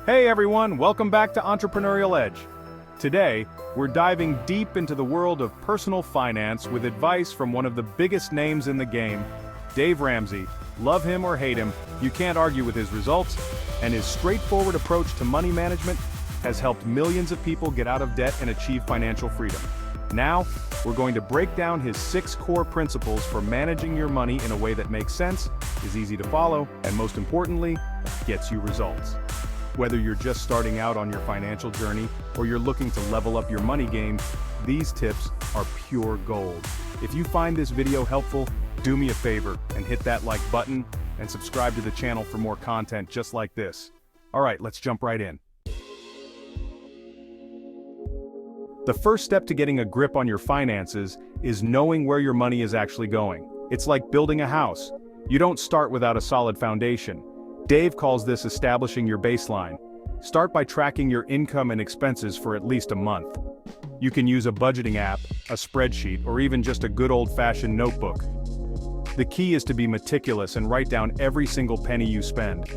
Hey everyone, welcome back to Entrepreneurial Edge. Today, we're diving deep into the world of personal finance with advice from one of the biggest names in the game, Dave Ramsey. Love him or hate him, you can't argue with his results, and his straightforward approach to money management has helped millions of people get out of debt and achieve financial freedom. Now, we're going to break down his 6 core principles for managing your money in a way that makes sense, is easy to follow, and most importantly, gets you results. Whether you're just starting out on your financial journey or you're looking to level up your money game, these tips are pure gold. If you find this video helpful, do me a favor and hit that like button and subscribe to the channel for more content just like this. Alright, let's jump right in. The first step to getting a grip on your finances is knowing where your money is actually going. It's like building a house. You don't start without a solid foundation. Dave calls this establishing your baseline. Start by tracking your income and expenses for at least a month. You can use a budgeting app, a spreadsheet, or even just a good old-fashioned notebook. The key is to be meticulous and write down every single penny you spend.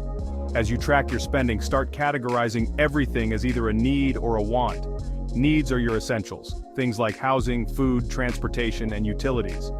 As you track your spending, start categorizing everything as either a need or a want. Needs are your essentials, things like housing, food, transportation, and utilities.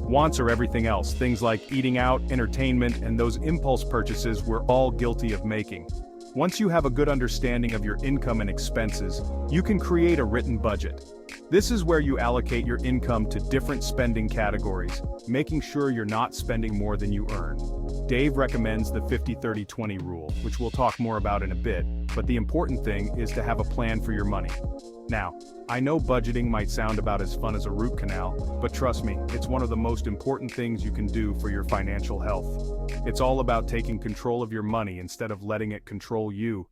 Wants are everything else, things like eating out, entertainment, and those impulse purchases we're all guilty of making. Once you have a good understanding of your income and expenses, you can create a written budget. This is where you allocate your income to different spending categories, making sure you're not spending more than you earn. Dave recommends the 50-30-20 rule, which we'll talk more about in a bit, but the important thing is to have a plan for your money. Now, I know budgeting might sound about as fun as a root canal, but trust me, it's one of the most important things you can do for your financial health. It's all about taking control of your money instead of letting it control you.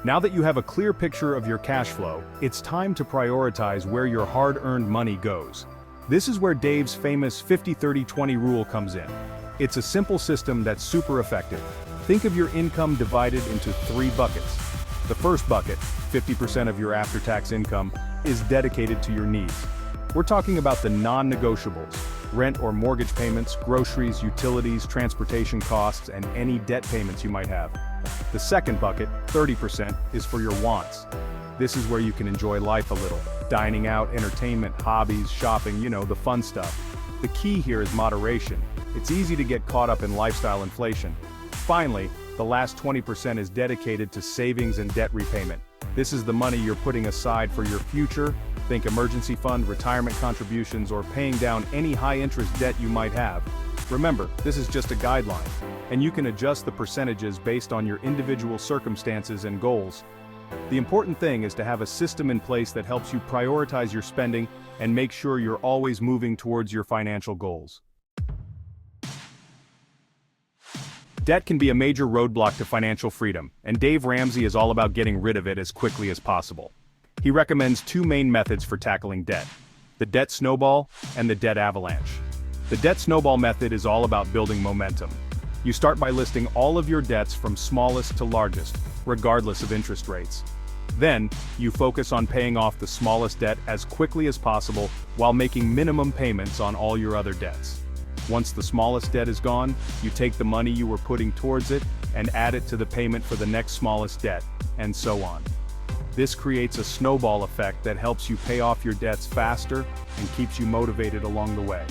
Now that you have a clear picture of your cash flow, it's time to prioritize where your hard-earned money goes. This is where Dave's famous 50-30-20 rule comes in. It's a simple system that's super effective. Think of your income divided into 3 buckets. The first bucket, 50% of your after-tax income, is dedicated to your needs. We're talking about the non-negotiables: rent or mortgage payments, groceries, utilities, transportation costs, and any debt payments you might have. The second bucket, 30%, is for your wants. This is where you can enjoy life a little. Dining out, entertainment, hobbies, shopping, the fun stuff. The key here is moderation. It's easy to get caught up in lifestyle inflation. Finally, the last 20% is dedicated to savings and debt repayment. This is the money you're putting aside for your future. Think emergency fund, retirement contributions, or paying down any high-interest debt you might have. Remember, this is just a guideline, and you can adjust the percentages based on your individual circumstances and goals. The important thing is to have a system in place that helps you prioritize your spending and make sure you're always moving towards your financial goals. Debt can be a major roadblock to financial freedom, and Dave Ramsey is all about getting rid of it as quickly as possible. He recommends 2 main methods for tackling debt: the debt snowball and the debt avalanche. The debt snowball method is all about building momentum. You start by listing all of your debts from smallest to largest, regardless of interest rates. Then, you focus on paying off the smallest debt as quickly as possible while making minimum payments on all your other debts. Once the smallest debt is gone, you take the money you were putting towards it and add it to the payment for the next smallest debt, and so on. This creates a snowball effect that helps you pay off your debts faster and keeps you motivated along the way.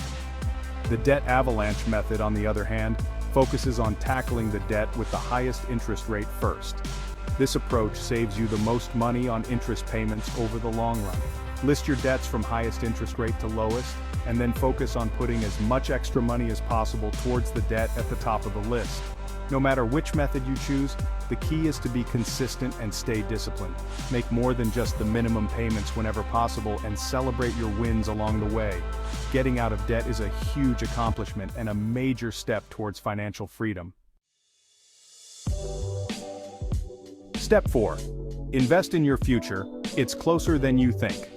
The debt avalanche method, on the other hand, focuses on tackling the debt with the highest interest rate first. This approach saves you the most money on interest payments over the long run. List your debts from highest interest rate to lowest, and then focus on putting as much extra money as possible towards the debt at the top of the list. No matter which method you choose, the key is to be consistent and stay disciplined. Make more than just the minimum payments whenever possible and celebrate your wins along the way. Getting out of debt is a huge accomplishment and a major step towards financial freedom. Step 4. Invest in your future. It's closer than you think.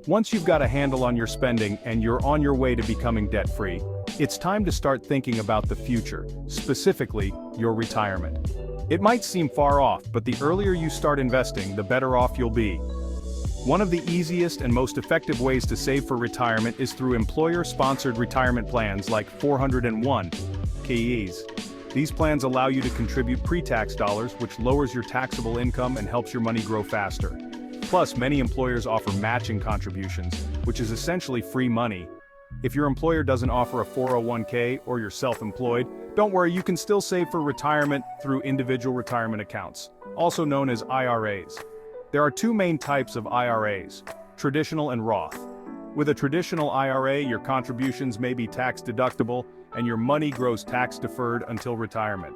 Once you've got a handle on your spending and you're on your way to becoming debt-free, it's time to start thinking about the future, specifically your retirement. It might seem far off, but the earlier you start investing, the better off you'll be. One of the easiest and most effective ways to save for retirement is through employer-sponsored retirement plans like 401(k)s. These plans allow you to contribute pre-tax dollars, which lowers your taxable income and helps your money grow faster. Plus, many employers offer matching contributions, which is essentially free money. If your employer doesn't offer a 401k or you're self-employed, don't worry, you can still save for retirement through individual retirement accounts, also known as IRAs. There are two main types of IRAs, traditional and Roth. With a traditional IRA, your contributions may be tax deductible, and your money grows tax deferred until retirement.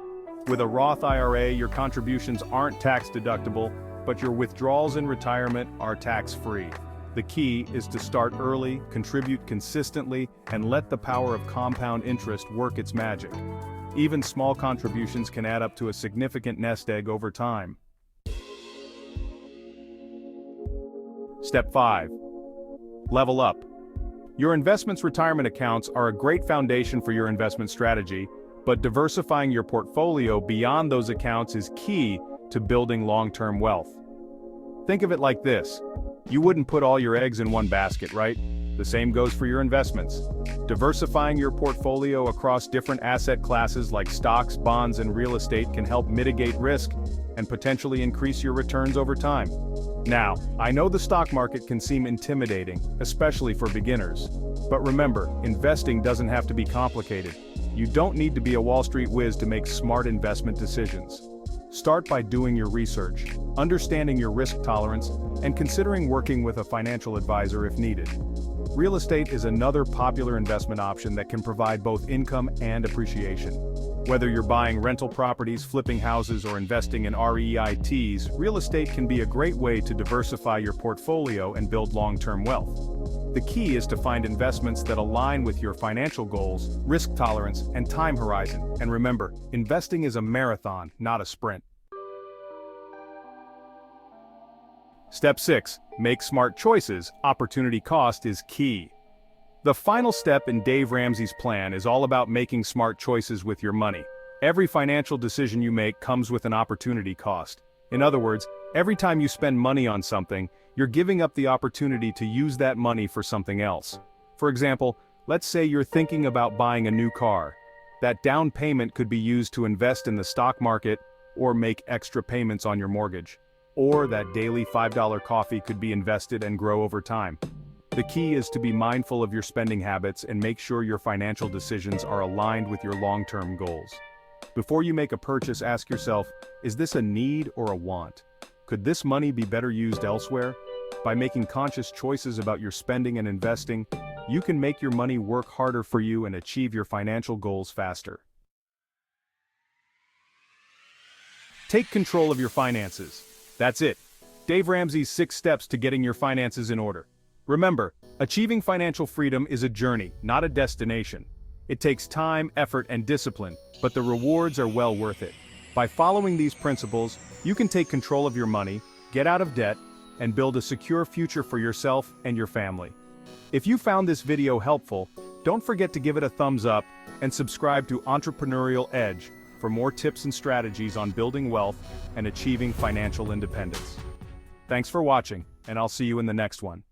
With a Roth IRA, your contributions aren't tax deductible, but your withdrawals in retirement are tax-free. The key is to start early, contribute consistently, and let the power of compound interest work its magic. Even small contributions can add up to a significant nest egg over time. Step 5. Level up. Your investments retirement accounts are a great foundation for your investment strategy, but diversifying your portfolio beyond those accounts is key to building long-term wealth. Think of it like this. You wouldn't put all your eggs in one basket, right? The same goes for your investments. Diversifying your portfolio across different asset classes like stocks, bonds, and real estate can help mitigate risk and potentially increase your returns over time. Now, I know the stock market can seem intimidating, especially for beginners. But remember, investing doesn't have to be complicated. You don't need to be a Wall Street whiz to make smart investment decisions. Start by doing your research, understanding your risk tolerance, and considering working with a financial advisor if needed. Real estate is another popular investment option that can provide both income and appreciation. Whether you're buying rental properties, flipping houses, or investing in REITs, real estate can be a great way to diversify your portfolio and build long-term wealth. The key is to find investments that align with your financial goals, risk tolerance, and time horizon. And remember, investing is a marathon, not a sprint. Step 6. Make smart choices. Opportunity cost is key. The final step in Dave Ramsey's plan is all about making smart choices with your money. Every financial decision you make comes with an opportunity cost. In other words, every time you spend money on something, you're giving up the opportunity to use that money for something else. For example, let's say you're thinking about buying a new car. That down payment could be used to invest in the stock market or make extra payments on your mortgage. Or that daily $5 coffee could be invested and grow over time. The key is to be mindful of your spending habits and make sure your financial decisions are aligned with your long-term goals. Before you make a purchase, ask yourself, is this a need or a want? Could this money be better used elsewhere? By making conscious choices about your spending and investing, you can make your money work harder for you and achieve your financial goals faster. Take control of your finances. That's it. Dave Ramsey's 6 steps to getting your finances in order. Remember, achieving financial freedom is a journey, not a destination. It takes time, effort, and discipline, but the rewards are well worth it. By following these principles, you can take control of your money, get out of debt, and build a secure future for yourself and your family. If you found this video helpful, don't forget to give it a thumbs up and subscribe to Entrepreneurial Edge for more tips and strategies on building wealth and achieving financial independence. Thanks for watching, and I'll see you in the next one.